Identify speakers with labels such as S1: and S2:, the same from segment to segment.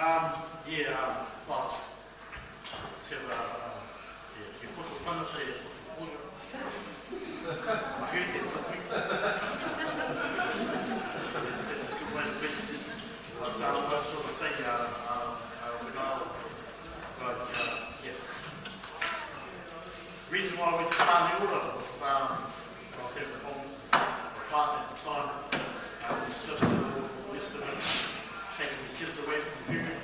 S1: Well, so, you put the fun up there, you put the I heard it something. It's a good way to think. But I sort of say, when yes. The reason why we found the order was, I was at the home apartment at the time, we served the order yesterday, taking the kids away from here.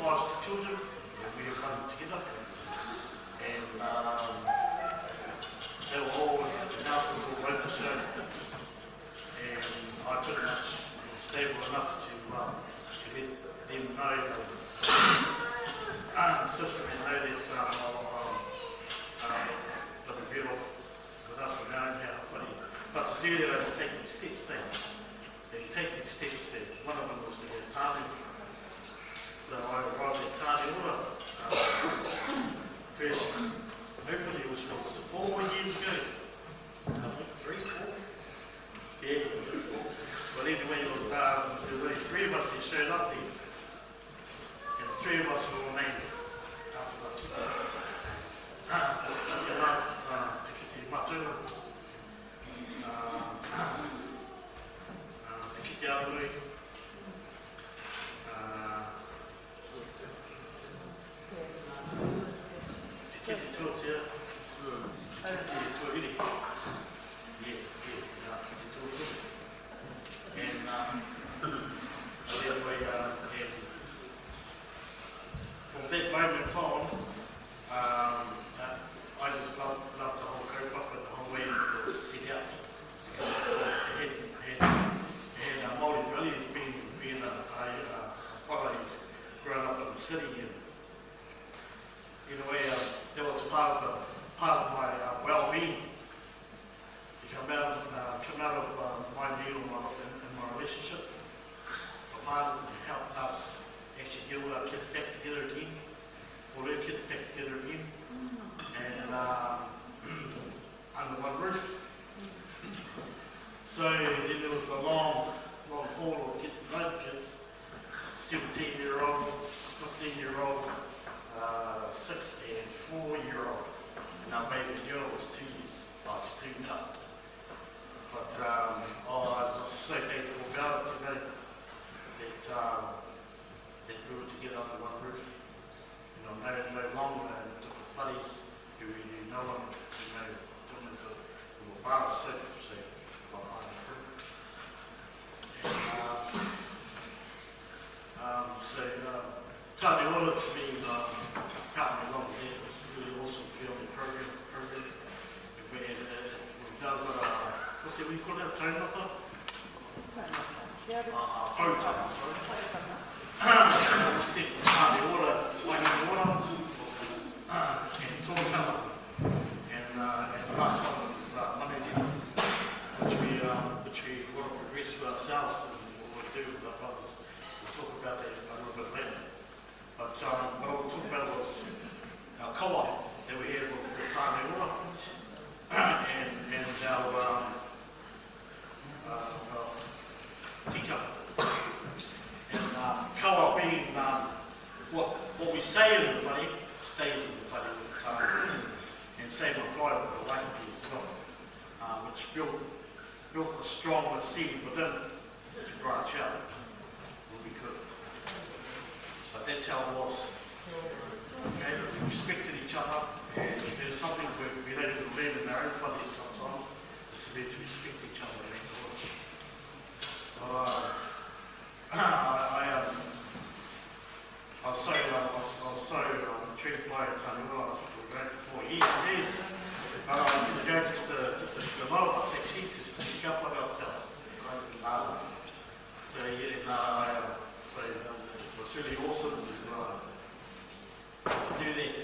S1: Foster children, and we were running together, and they were all, the house was all open shown, and I pretty much was stable enough to let them know, sister and know that they'll be better off with us around here, but to do that, I had to take these steps then. So you take these steps, one of them was to get targeted. So I arrived at Tāne Ora first openly, which was 4 years ago. I think 3, 4? Yeah, 4. But anyway, there was only 3 of us that showed up there. And the 3 of us were all named after Tikiti Matua, Tikiti Aurui, from that moment on, I just loved the whole kaupapa, the whole way it was set out. And Māori values being a whārai who's grown up in the city, and in a way that was part of my well-being. To come out of my deal in my relationship, for part of it helped us actually get all our kids back together again, all our kids back together again, and under one roof. So then there was a long haul of get to know the kids, 17-year-old, 15-year-old, 6 and 4-year-old. And our baby girl was 2 years. I was 2 now. But I was so thankful about it today that we were together under one roof. You know, no longer different buddies who we knew no one, different of the Wabara circumstance behind the group. And so Tāne Ora to me helped me along there. It was a really awesome family program. We've done what's it we call it, taumata? Taumata, sorry. Step Tāne Ora, Waihinga Ora, and Tōkama, and last one was Manajima, which we want to progress with ourselves and what we do with our brothers. We'll talk about that a little bit later. But what I will talk about was our kawa that we had with the Tāne Ora, and our tika. And kawa being what we say in the whare stays in the whare all the time. And same applied with the Waihi as well, which built a stronger seed within to branch out when we could. But that's how it was. Okay, we respected each other, and there's something we don't even learn in our own whares sometimes, is to respect each other. I was so intrigued by Tāne Ora. We were for years and years. To go just a lot of us actually just to pick up on ourselves. So what's really awesome is to do that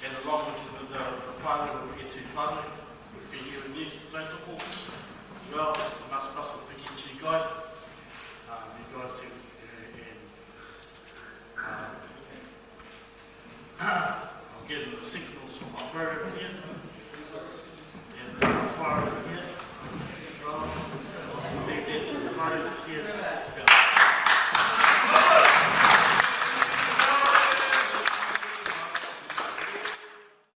S1: and along with the whānau that we get to whānau, we've been here in News Tautoko as well. I must thank each of you guys. You guys I'm getting the signals from my program here. And the fire here as well. I leave that to everybody's kids